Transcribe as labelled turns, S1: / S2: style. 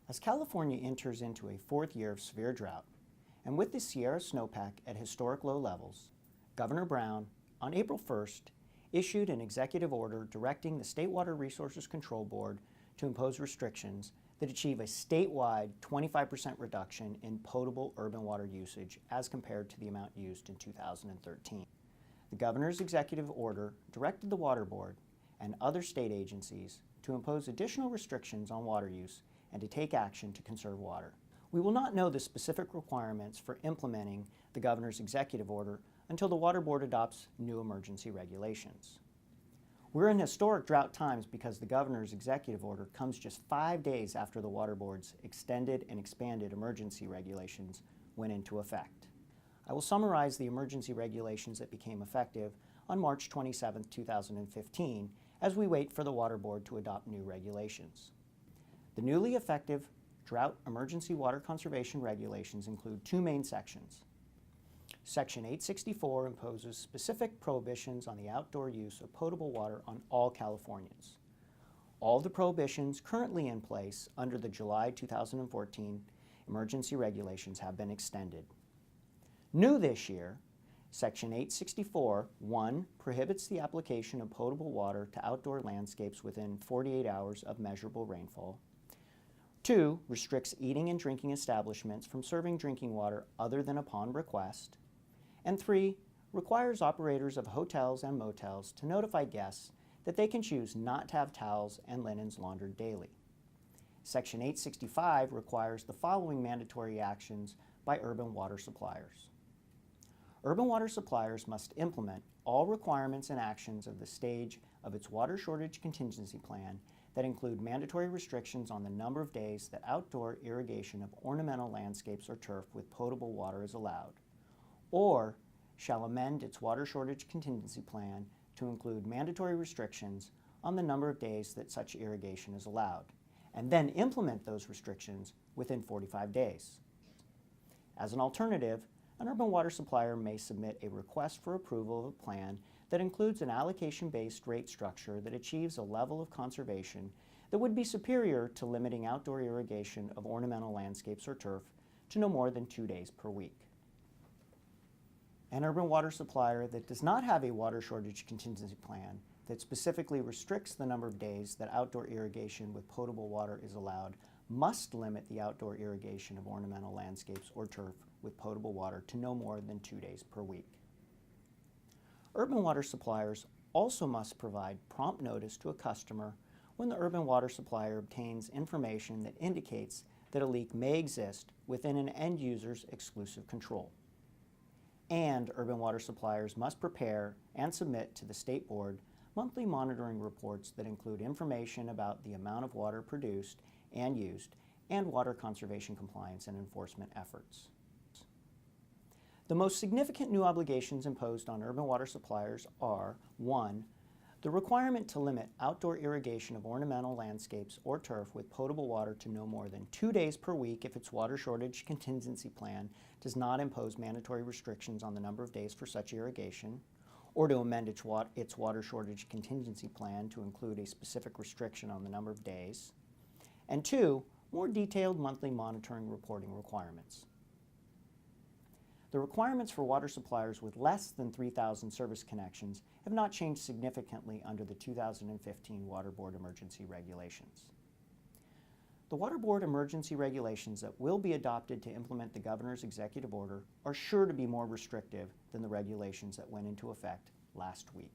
S1: As California enters into a fourth year of severe drought, and with the Sierra snowpack at historic low levels, Governor Brown, on April 1st, issued an executive order directing the State Water Resources Control Board to impose restrictions that achieve a statewide 25% reduction in potable urban water usage as compared to the amount used in 2013. The governor's executive order directed the Water Board and other state agencies to impose additional restrictions on water use and to take action to conserve water. We will not know the specific requirements for implementing the governor's executive order until the Water Board adopts new emergency regulations. We're in historic drought times because the governor's executive order comes just 5 days after the Water Board's extended and expanded emergency regulations went into effect. I will summarize the emergency regulations that became effective on March 27, 2015, as we wait for the Water Board to adopt new regulations. The newly effective Drought Emergency Water Conservation Regulations include two main sections. Section 864 imposes specific prohibitions on the outdoor use of potable water on all Californians. All the prohibitions currently in place under the July 2014 emergency regulations have been extended. New this year, Section 864(1) prohibits the application of potable water to outdoor landscapes within 48 hours of measurable rainfall. 2, restricts eating and drinking establishments from serving drinking water other than upon request. And 3, requires operators of hotels and motels to notify guests that they can choose not to have towels and linens laundered daily. Section 865 requires the following mandatory actions by urban water suppliers. Urban water suppliers must implement all requirements and actions of the stage of its water shortage contingency plan that include mandatory restrictions on the number of days that outdoor irrigation of ornamental landscapes or turf with potable water is allowed, or shall amend its water shortage contingency plan to include mandatory restrictions on the number of days that such irrigation is allowed, and then implement those restrictions within 45 days. As an alternative, an urban water supplier may submit a request for approval of a plan that includes an allocation-based rate structure that achieves a level of conservation that would be superior to limiting outdoor irrigation of ornamental landscapes or turf to no more than 2 days per week. An urban water supplier that does not have a water shortage contingency plan that specifically restricts the number of days that outdoor irrigation with potable water is allowed must limit the outdoor irrigation of ornamental landscapes or turf with potable water to no more than 2 days per week. Urban water suppliers also must provide prompt notice to a customer when the urban water supplier obtains information that indicates that a leak may exist within an end user's exclusive control. And urban water suppliers must prepare and submit to the State Board monthly monitoring reports that include information about the amount of water produced and used and water conservation compliance and enforcement efforts. The most significant new obligations imposed on urban water suppliers are 1, the requirement to limit outdoor irrigation of ornamental landscapes or turf with potable water to no more than 2 days per week if its water shortage contingency plan does not impose mandatory restrictions on the number of days for such irrigation, or to amend its water shortage contingency plan to include a specific restriction on the number of days. And 2, more detailed monthly monitoring reporting requirements. The requirements for water suppliers with less than 3,000 service connections have not changed significantly under the 2015 Water Board emergency regulations. The Water Board emergency regulations that will be adopted to implement the governor's executive order are sure to be more restrictive than the regulations that went into effect last week.